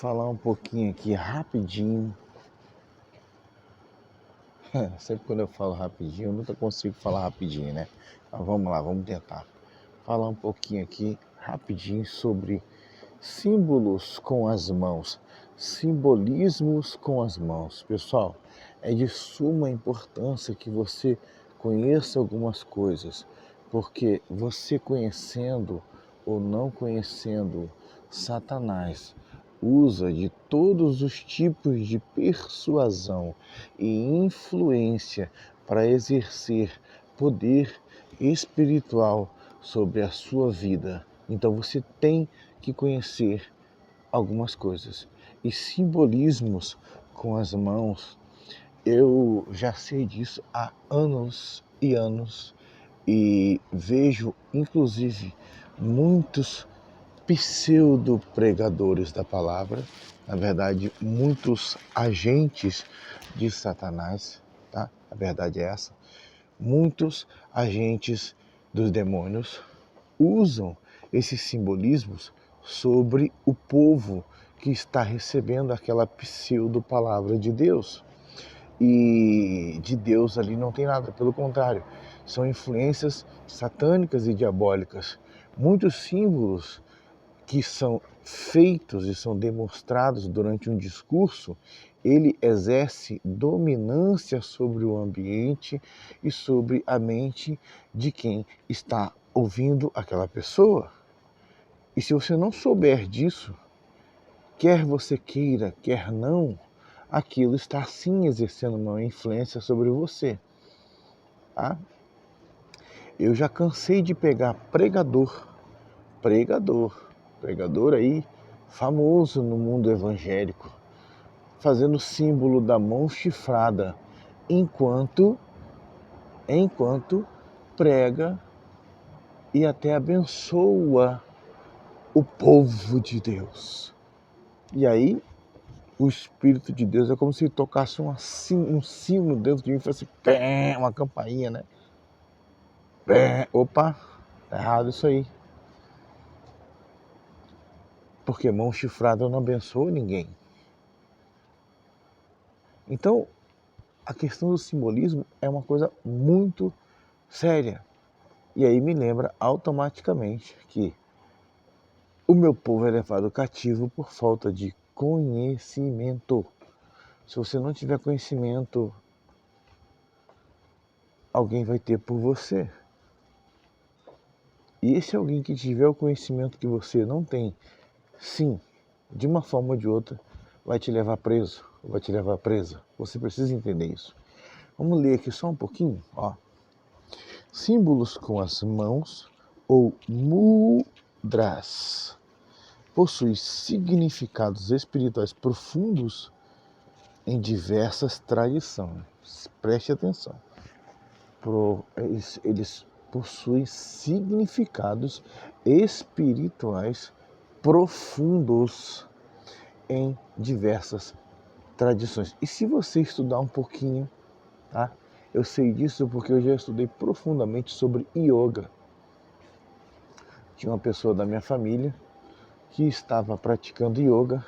falar um pouquinho aqui rapidinho. Sempre quando eu falo rapidinho, eu nunca consigo falar rapidinho, né? Mas vamos lá, vamos tentar. Falar um pouquinho aqui rapidinho sobre símbolos com as mãos, simbolismos com as mãos. Pessoal, é de suma importância que você conheça algumas coisas, porque você conhecendo ou não conhecendo, Satanás usa de todos os tipos de persuasão e influência para exercer poder espiritual sobre a sua vida. Então você tem que conhecer algumas coisas. E simbolismos com as mãos, eu já sei disso há anos e anos e vejo inclusive muitos pseudo-pregadores da palavra, na verdade muitos agentes de Satanás, tá? A verdade é essa. Muitos agentes dos demônios usam esses simbolismos sobre o povo que está recebendo aquela pseudo-palavra de Deus. E de Deus ali não tem nada, pelo contrário, são influências satânicas e diabólicas. Muitos símbolos que são feitos e são demonstrados durante um discurso, ele exerce dominância sobre o ambiente e sobre a mente de quem está ouvindo aquela pessoa. E se você não souber disso, quer você queira, quer não, aquilo está sim exercendo uma influência sobre você. Tá? Eu já cansei de pegar pregador aí famoso no mundo evangélico, fazendo símbolo da mão chifrada enquanto prega e até abençoa o povo de Deus. E aí o Espírito de Deus é como se tocasse um sino dentro de mim e fosse uma campainha, né? Opa, tá errado isso aí. Porque mão chifrada não abençoa ninguém. Então, a questão do simbolismo é uma coisa muito séria. E aí me lembra automaticamente que o meu povo é levado cativo por falta de conhecimento. Se você não tiver conhecimento, alguém vai ter por você. E esse alguém que tiver o conhecimento que você não tem, sim, de uma forma ou de outra, vai te levar preso, vai te levar presa. Você precisa entender isso. Vamos ler aqui só um pouquinho, ó. Símbolos com as mãos ou mudras possui significados espirituais profundos em diversas tradições. Preste atenção. Eles possuem significados espirituais profundos em diversas tradições. E se você estudar um pouquinho, tá? Eu sei disso porque eu já estudei profundamente sobre yoga. Tinha uma pessoa da minha família que estava praticando yoga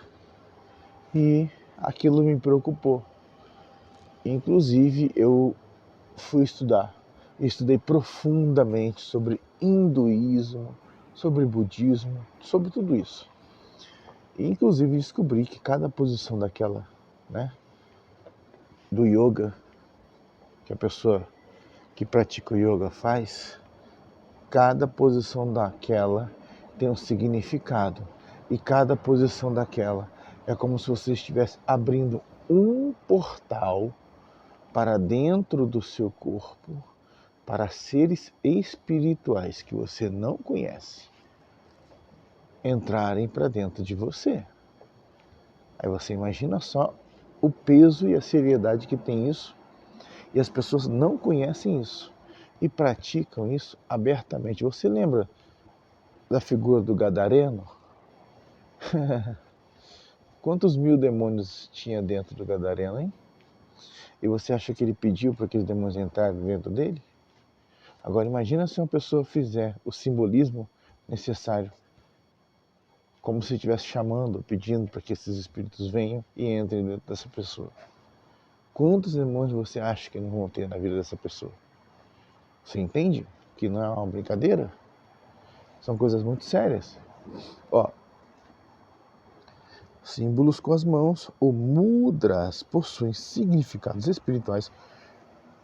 e aquilo me preocupou. Inclusive, eu fui estudar. Estudei profundamente sobre hinduísmo, sobre budismo, sobre tudo isso. E, inclusive, descobri que cada posição daquela, né, do yoga, que a pessoa que pratica o yoga faz, cada posição daquela tem um significado. E cada posição daquela é como se você estivesse abrindo um portal para dentro do seu corpo, para seres espirituais que você não conhece entrarem para dentro de você. Aí você imagina só o peso e a seriedade que tem isso, e as pessoas não conhecem isso e praticam isso abertamente. Você lembra da figura do Gadareno? Quantos mil demônios tinha dentro do Gadareno, hein? E você acha que ele pediu para aqueles demônios entrarem dentro dele? Agora imagina se uma pessoa fizer o simbolismo necessário como se estivesse chamando, pedindo para que esses espíritos venham e entrem dentro dessa pessoa. Quantos demônios você acha que não vão ter na vida dessa pessoa? Você entende que não é uma brincadeira? São coisas muito sérias. Ó, símbolos com as mãos ou mudras possuem significados espirituais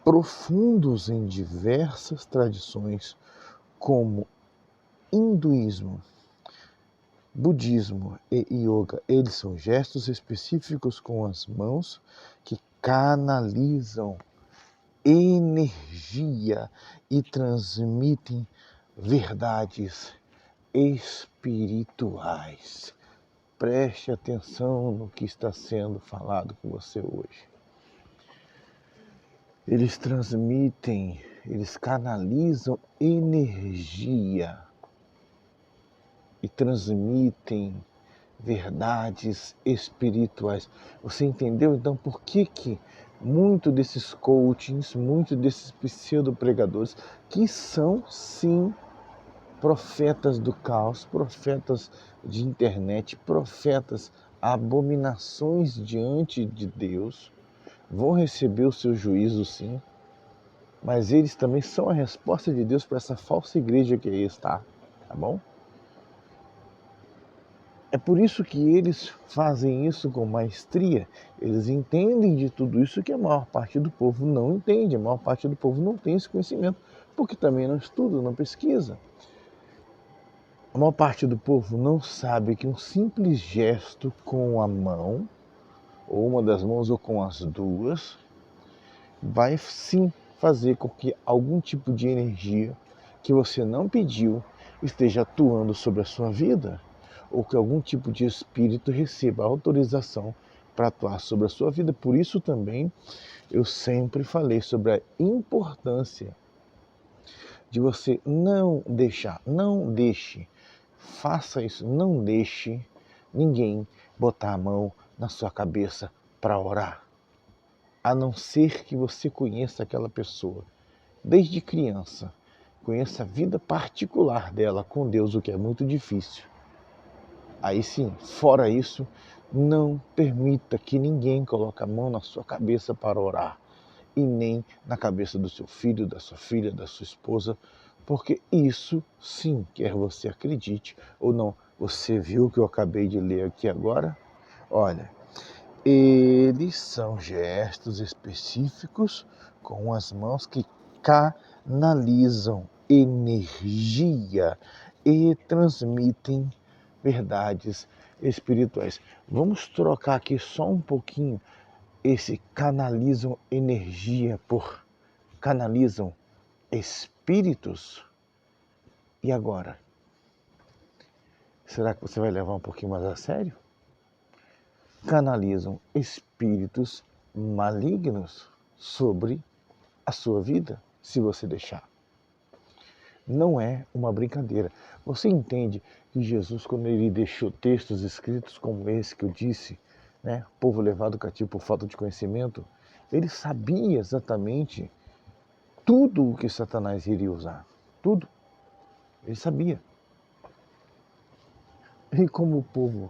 profundos em diversas tradições, como hinduísmo, budismo e yoga. Eles são gestos específicos com as mãos que canalizam energia e transmitem verdades espirituais. Preste atenção no que está sendo falado com você hoje. Eles transmitem, eles canalizam energia e transmitem verdades espirituais. Você entendeu então por que muito desses coachings, muito desses pseudo-pregadores, que são sim profetas do caos, profetas de internet, profetas abominações diante de Deus, vão receber o seu juízo sim, mas eles também são a resposta de Deus para essa falsa igreja que aí está, tá bom? É por isso que eles fazem isso com maestria. Eles entendem de tudo isso que a maior parte do povo não entende. A maior parte do povo não tem esse conhecimento, porque também não estuda, não pesquisa. A maior parte do povo não sabe que um simples gesto com a mão, ou uma das mãos ou com as duas, vai sim fazer com que algum tipo de energia que você não pediu esteja atuando sobre a sua vida, ou que algum tipo de espírito receba autorização para atuar sobre a sua vida. Por isso também eu sempre falei sobre a importância de você não deixe, faça isso, não deixe ninguém botar a mão na sua cabeça para orar, a não ser que você conheça aquela pessoa desde criança, conheça a vida particular dela com Deus, o que é muito difícil. Aí sim, fora isso, não permita que ninguém coloque a mão na sua cabeça para orar, e nem na cabeça do seu filho, da sua filha, da sua esposa, porque isso sim, quer você acredite ou não. Você viu o que eu acabei de ler aqui agora? Olha, eles são gestos específicos com as mãos que canalizam energia e transmitem verdades espirituais. Vamos trocar aqui só um pouquinho esse canalizam energia por canalizam espíritos. E agora? Será que você vai levar um pouquinho mais a sério? Canalizam espíritos malignos sobre a sua vida, se você deixar. Não é uma brincadeira. Você entende que Jesus, quando ele deixou textos escritos como esse que eu disse, né, povo levado cativo por falta de conhecimento, ele sabia exatamente tudo o que Satanás iria usar. Tudo. Ele sabia. E como o povo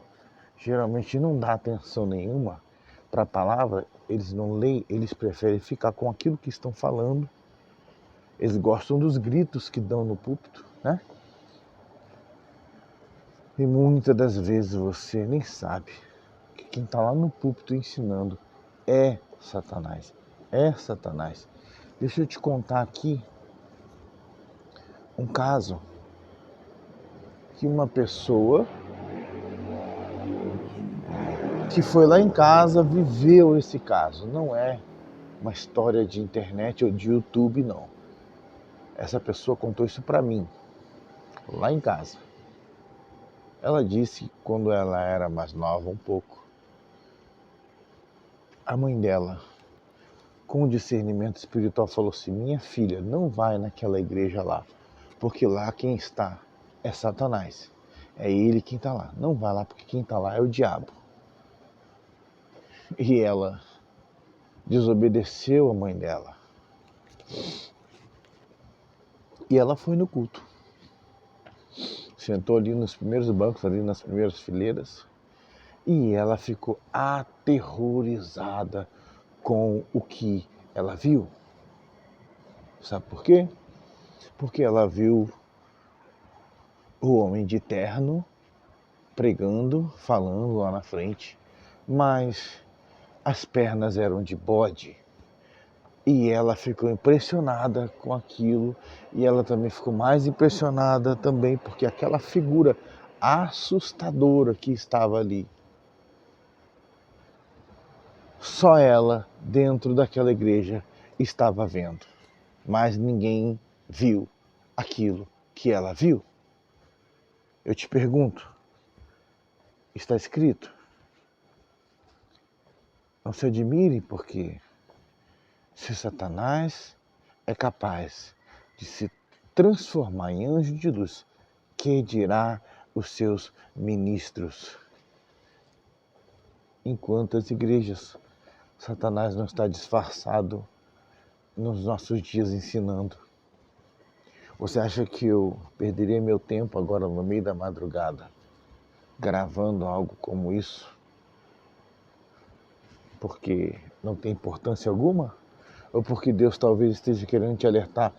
geralmente não dá atenção nenhuma para a palavra, eles não leem, eles preferem ficar com aquilo que estão falando. Eles gostam dos gritos que dão no púlpito, né? E muitas das vezes você nem sabe que quem está lá no púlpito ensinando é Satanás. É Satanás. Deixa eu te contar aqui um caso que uma pessoa que foi lá em casa viveu esse caso. Não é uma história de internet ou de YouTube, não. Essa pessoa contou isso para mim, lá em casa. Ela disse que quando ela era mais nova um pouco, a mãe dela, com discernimento espiritual, falou assim: minha filha, não vai naquela igreja lá, porque lá quem está é Satanás. É ele quem está lá. Não vai lá porque quem está lá é o diabo. E ela desobedeceu a mãe dela. E ela foi no culto. sentou ali nos primeiros bancos, ali nas primeiras fileiras, e ela ficou aterrorizada com o que ela viu. Sabe por quê? Porque ela viu o homem de terno pregando, falando lá na frente, mas as pernas eram de bode. E ela ficou impressionada com aquilo, e ela também ficou mais impressionada também porque aquela figura assustadora que estava ali, só ela dentro daquela igreja estava vendo, mas ninguém viu aquilo que ela viu. Eu te pergunto, está escrito? Não se admire, porque se Satanás é capaz de se transformar em anjo de luz, que dirá os seus ministros? Em quantas igrejas Satanás não está disfarçado nos nossos dias ensinando? Você acha que eu perderia meu tempo agora no meio da madrugada gravando algo como isso? Porque não tem importância alguma? Ou porque Deus talvez esteja querendo te alertar?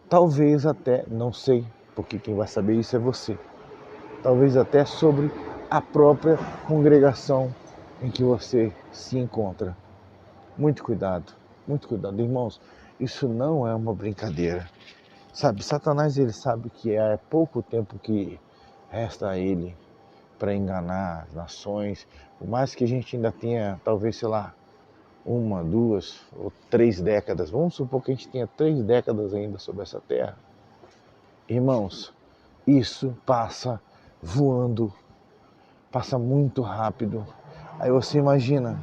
Talvez até, não sei, porque quem vai saber isso é você. Talvez até sobre a própria congregação em que você se encontra. Muito cuidado, irmãos. Isso não é uma brincadeira. Sabe, Satanás, ele sabe que é pouco tempo que resta a ele para enganar as nações. Por mais que a gente ainda tenha, talvez, sei lá, 1, 2 ou 3 décadas. Vamos supor que a gente tenha 3 décadas ainda sobre essa terra. Irmãos, isso passa voando, passa muito rápido. Aí você imagina,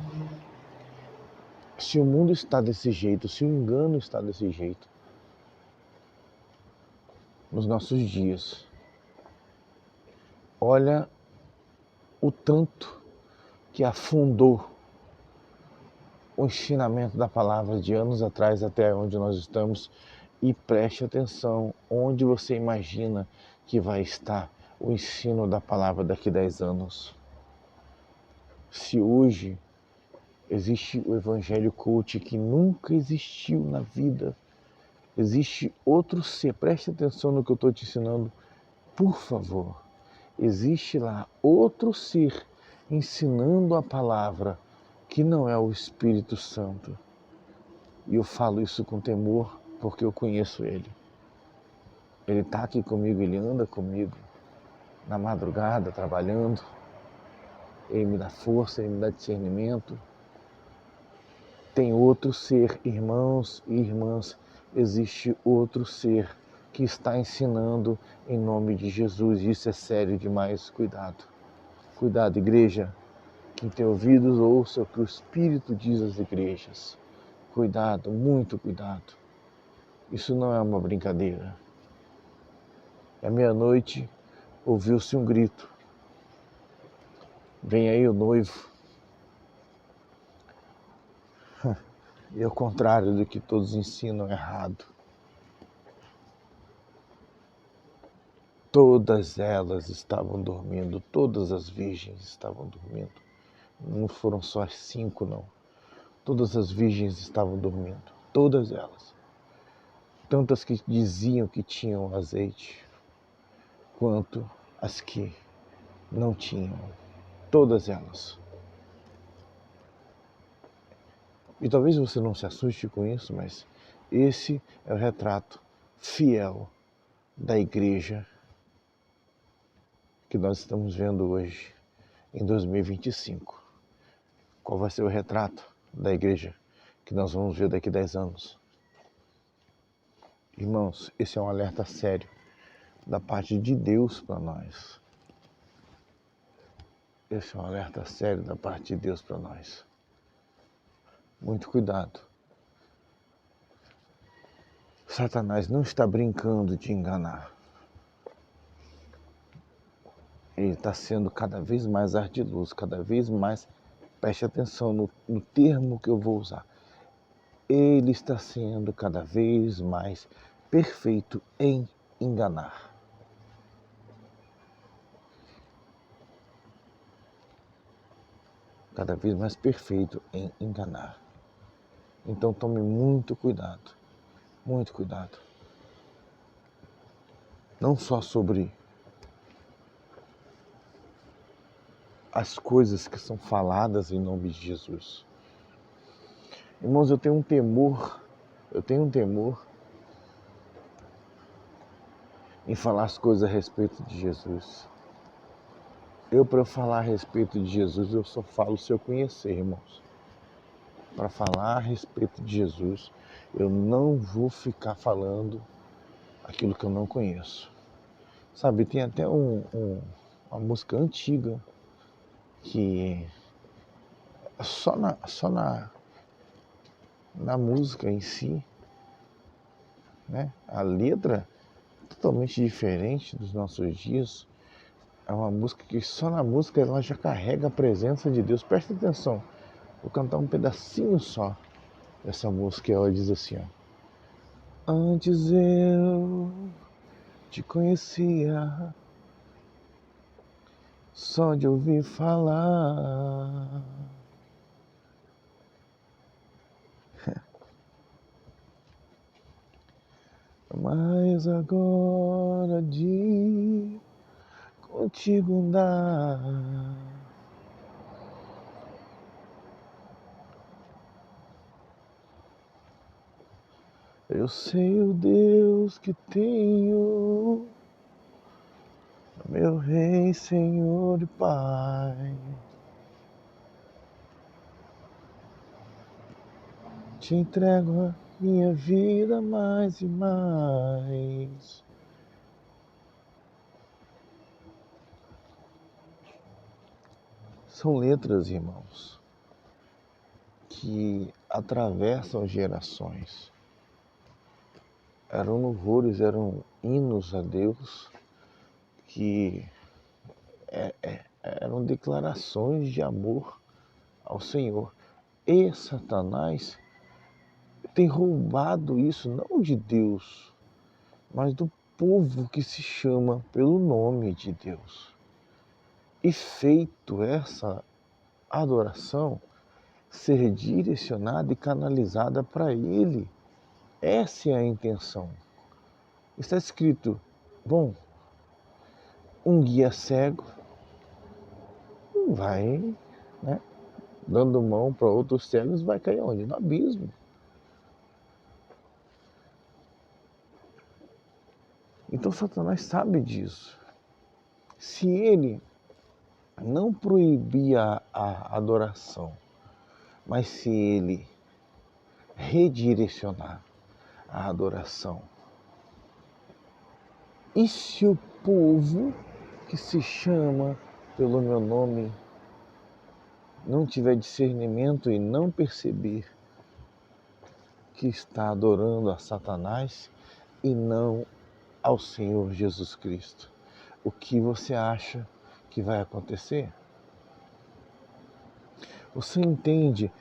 se o mundo está desse jeito, se o engano está desse jeito, nos nossos dias, olha o tanto que afundou o ensinamento da palavra de anos atrás até onde nós estamos. E preste atenção, onde você imagina que vai estar o ensino da palavra daqui a 10 anos? Se hoje existe o evangelho coach que nunca existiu na vida, existe outro ser, preste atenção no que eu estou te ensinando, por favor. Existe lá outro ser ensinando a palavra que não é o Espírito Santo. E eu falo isso com temor porque eu conheço ele. Ele está aqui comigo, ele anda comigo na madrugada trabalhando. Ele me dá força, ele me dá discernimento. Tem outro ser, irmãos e irmãs, existe outro ser que está ensinando em nome de Jesus. Isso é sério demais, cuidado. Cuidado, igreja. Quem tem ouvidos, ouça o que o Espírito diz às igrejas. Cuidado, muito cuidado. Isso não é uma brincadeira. À meia-noite, ouviu-se um grito. Vem aí o noivo. E ao contrário do que todos ensinam errado. Todas elas estavam dormindo, todas as virgens estavam dormindo. Não foram só as 5, não. Todas as virgens estavam dormindo, todas elas. Tanto as que diziam que tinham azeite, quanto as que não tinham. Todas elas. E talvez você não se assuste com isso, mas esse é o retrato fiel da igreja que nós estamos vendo hoje, em 2025. Qual vai ser o retrato da igreja que nós vamos ver daqui a 10 anos? Irmãos, esse é um alerta sério da parte de Deus para nós. Esse é um alerta sério da parte de Deus para nós. Muito cuidado. Satanás não está brincando de enganar. Ele está sendo cada vez mais ardiloso, cada vez mais, preste atenção no termo que eu vou usar. Ele está sendo cada vez mais perfeito em enganar. cada vez mais perfeito em enganar. Então tome muito cuidado, muito cuidado. Não só sobre as coisas que são faladas em nome de Jesus. Irmãos, eu tenho um temor em falar as coisas a respeito de Jesus. Para eu falar a respeito de Jesus, eu só falo se eu conhecer, irmãos. Para falar a respeito de Jesus, eu não vou ficar falando aquilo que eu não conheço. Sabe, tem até uma música antiga que só na música em si, né? A letra é totalmente diferente dos nossos dias. É uma música que só na música ela já carrega a presença de Deus. Presta atenção, vou cantar um pedacinho só dessa música. Ela diz assim, ó: antes eu te conhecia só de ouvir falar, mas agora de contigo andar, eu sei o Deus que tenho, meu Rei, Senhor e Pai. Te entrego a minha vida mais e mais. São letras, irmãos, que atravessam gerações. Eram louvores, eram hinos a Deus, que eram declarações de amor ao Senhor. E Satanás tem roubado isso não de Deus, mas do povo que se chama pelo nome de Deus. E feito essa adoração ser direcionada e canalizada para Ele. Essa é a intenção. Está escrito, bom, um guia cego vai, né, dando mão para outros cegos, vai cair onde? No abismo. Então Satanás sabe disso. Se ele não proibia a adoração, mas se ele redirecionar a adoração, e se o povo que se chama pelo meu nome não tiver discernimento e não perceber que está adorando a Satanás e não ao Senhor Jesus Cristo, o que você acha que vai acontecer? Você entende?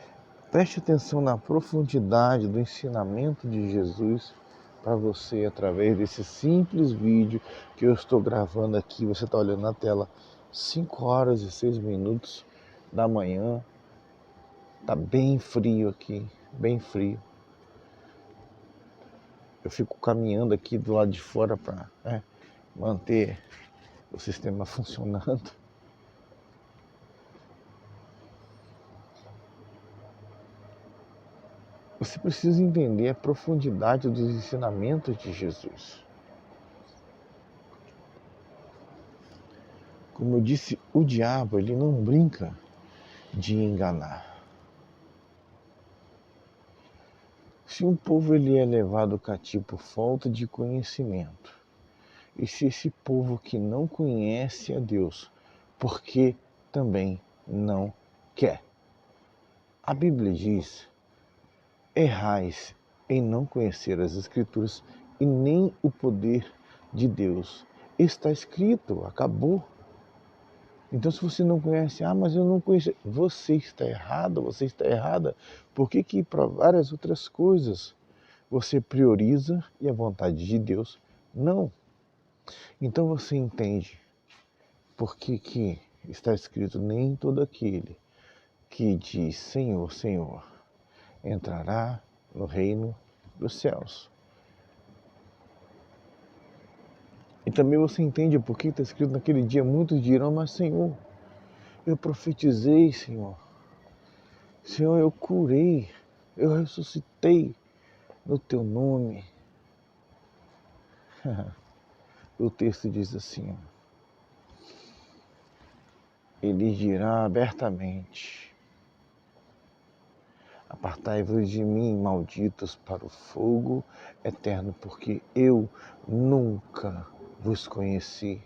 Preste atenção na profundidade do ensinamento de Jesus para você através desse simples vídeo que eu estou gravando aqui. Você está olhando na tela, 5 horas e 6 minutos da manhã. Está bem frio aqui, bem frio. Eu fico caminhando aqui do lado de fora para manter o sistema funcionando. Você precisa entender a profundidade dos ensinamentos de Jesus. Como eu disse, o diabo ele não brinca de enganar. Se um povo ele é levado cativo por falta de conhecimento, e se esse povo que não conhece a Deus, porque também não quer. A Bíblia diz: errais em não conhecer as Escrituras e nem o poder de Deus. Está escrito, acabou. Então se você não conhece, mas eu não conheço, você está errado, você está errada. Por que para várias outras coisas você prioriza e a vontade de Deus não? Então você entende por que está escrito: nem todo aquele que diz Senhor, Senhor, entrará no reino dos céus. E também você entende por que está escrito naquele dia, muitos dirão, mas Senhor, eu profetizei, Senhor. Senhor, eu curei, eu ressuscitei no teu nome. O texto diz assim, ele dirá abertamente, apartai-vos de mim, malditos, para o fogo eterno, porque eu nunca vos conheci.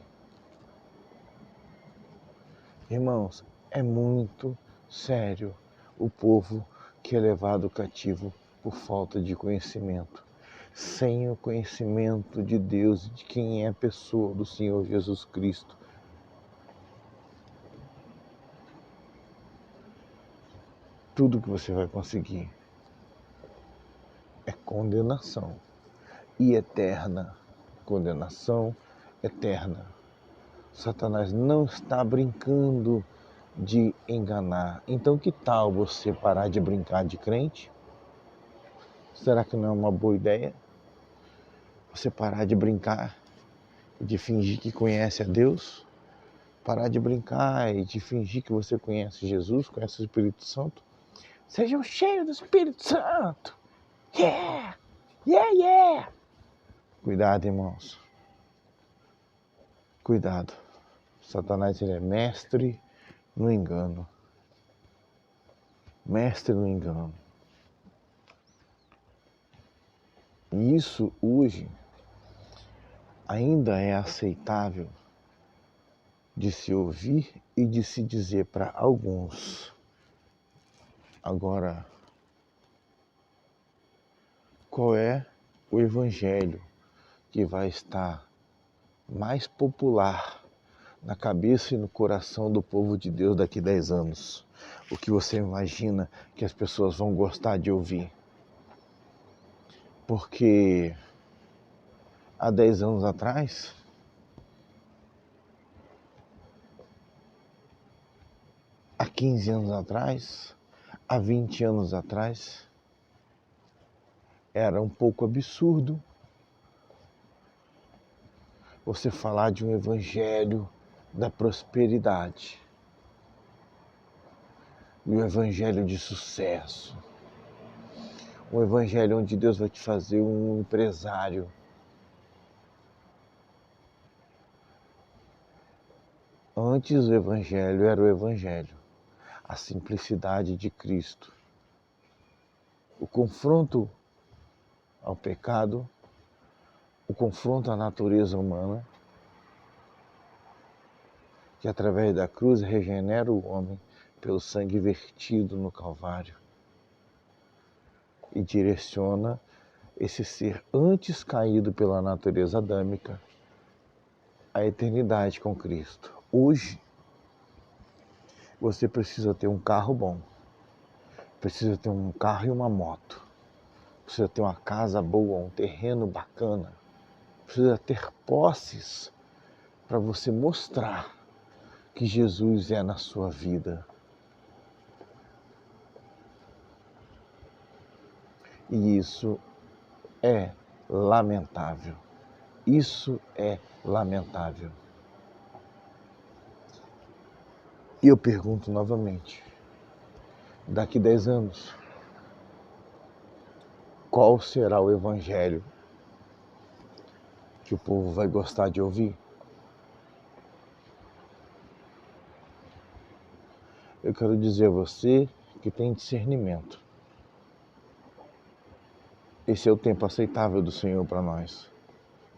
Irmãos, é muito sério o povo que é levado cativo por falta de conhecimento. Sem o conhecimento de Deus e de quem é a pessoa do Senhor Jesus Cristo, tudo que você vai conseguir é condenação e eterna. Condenação eterna. Satanás não está brincando de enganar. Então que tal você parar de brincar de crente? Será que não é uma boa ideia? Você parar de brincar e de fingir que conhece a Deus? Parar de brincar e de fingir que você conhece Jesus, conhece o Espírito Santo? Sejam cheios do Espírito Santo! Yeah! Yeah, yeah! Cuidado, irmãos. Cuidado. Satanás, ele é mestre no engano. Mestre no engano. E isso hoje ainda é aceitável de se ouvir e de se dizer para alguns. Agora, qual é o evangelho que vai estar mais popular na cabeça e no coração do povo de Deus daqui a 10 anos? O que você imagina que as pessoas vão gostar de ouvir? Porque há 10 anos atrás, há 15 anos atrás, há 20 anos atrás, era um pouco absurdo você falar de um evangelho da prosperidade, de um evangelho de sucesso, um evangelho onde Deus vai te fazer um empresário. Antes o evangelho era o evangelho, a simplicidade de Cristo, o confronto ao pecado, o confronto à natureza humana, que através da cruz regenera o homem pelo sangue vertido no Calvário e direciona esse ser antes caído pela natureza adâmica à eternidade com Cristo. Hoje, você precisa ter um carro bom, precisa ter um carro e uma moto, precisa ter uma casa boa, um terreno bacana, precisa ter posses para você mostrar que Jesus é na sua vida. E isso é lamentável. Isso é lamentável. E eu pergunto novamente, daqui 10 anos, qual será o evangelho que o povo vai gostar de ouvir? Eu quero dizer a você que tem discernimento. Esse é o tempo aceitável do Senhor para nós.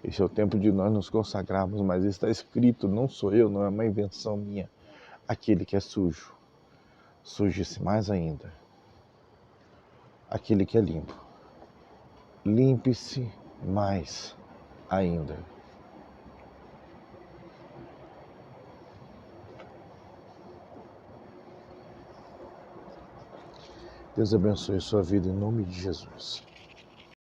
Esse é o tempo de nós nos consagrarmos, mas está escrito, não sou eu, não é uma invenção minha. Aquele que é sujo, suje-se mais ainda. Aquele que é limpo, limpe-se mais ainda. Deus abençoe a sua vida em nome de Jesus.